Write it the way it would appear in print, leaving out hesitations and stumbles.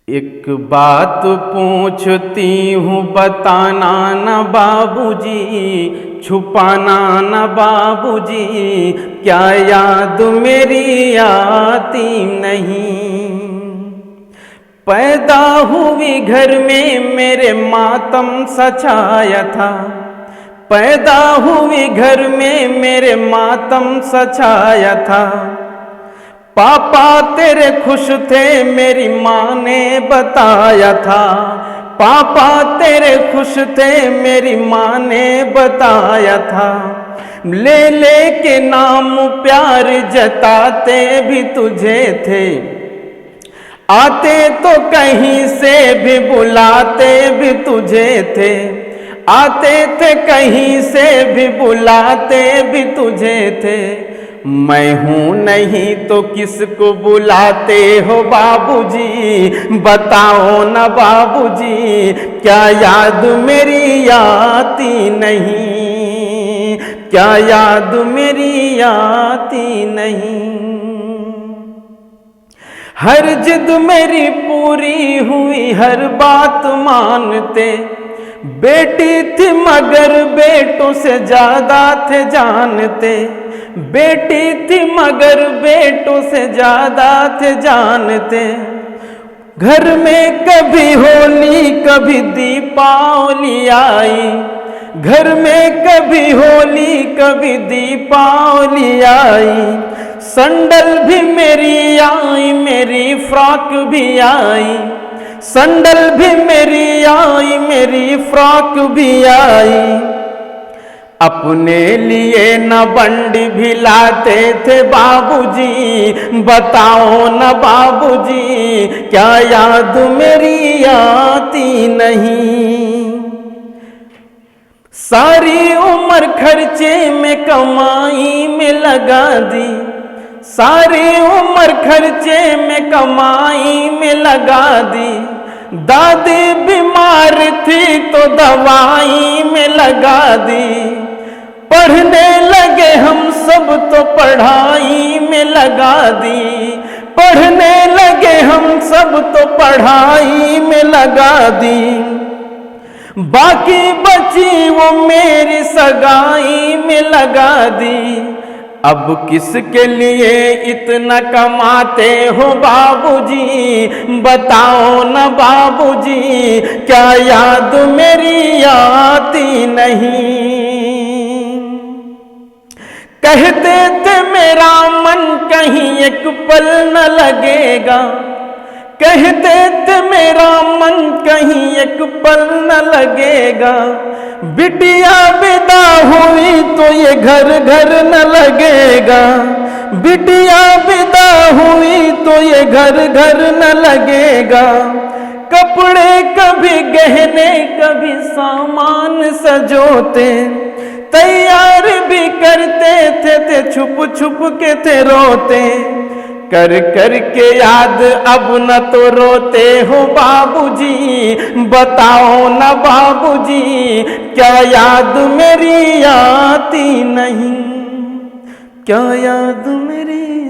एक बात पूछती हूँ बताना न बाबूजी, छुपाना न बाबूजी, क्या याद मेरी आती नहीं। पैदा हुई घर में मेरे मातम सछाया था, पैदा हुई घर में मेरे मातम सछाया था। पापा तेरे खुश थे मेरी माँ ने बताया था, पापा तेरे खुश थे मेरी माँ ने बताया था। ले ले के नाम प्यार जताते भी तुझे थे, आते तो कहीं से भी बुलाते भी तुझे थे, आते थे कहीं से भी बुलाते भी तुझे थे। मैं हूँ नहीं तो किसको बुलाते हो बाबूजी, बताओ न बाबूजी, क्या याद मेरी आती नहीं, क्या याद मेरी आती नहीं। हर जिद मेरी पूरी हुई, हर बात मानते, बेटी थी मगर बेटों से ज्यादा थे जानते, बेटी थी मगर बेटों से ज्यादा थे जानते। घर में कभी होली कभी दीपावली आई, घर में कभी होली कभी दीपावली आई। संडल भी मेरी आई, मेरी फ्रॉक भी आई, संडल भी मेरी आई, मेरी फ्रॉक भी आई। अपने लिए न बंडी भी लाते थे बाबूजी, बताओ न बाबूजी, क्या याद मेरी आती नहीं। सारी उम्र खर्चे में कमाई में लगा दी, सारी उम्र खर्चे में कमाई में लगा दी। दादी बीमार थी तो दवाई में लगा दी, पढ़ने लगे हम सब तो पढ़ाई में लगा दी, पढ़ने लगे हम सब तो पढ़ाई में लगा दी। बाकी बची वो मेरी सगाई में लगा दी। अब किसके लिए इतना कमाते हो बाबूजी, बताओ न बाबूजी, क्या याद मेरी आती नहीं। कहते थे मेरा मन कहीं एक पल न लगेगा, कहते थे मेरा मन कहीं एक पल न लगेगा। बिटिया विदा हुई तो ये घर घर न लगेगा, बिटिया विदा हुई तो ये घर घर न लगेगा। कपड़े कभी गहने कभी सामान सजोते, तैयार भी करते थे छुप छुप के थे रोते। कर कर के याद अब न तो रोते हो बाबूजी, बताओ न बाबूजी, क्या याद मेरी आती नहीं, क्या याद मेरी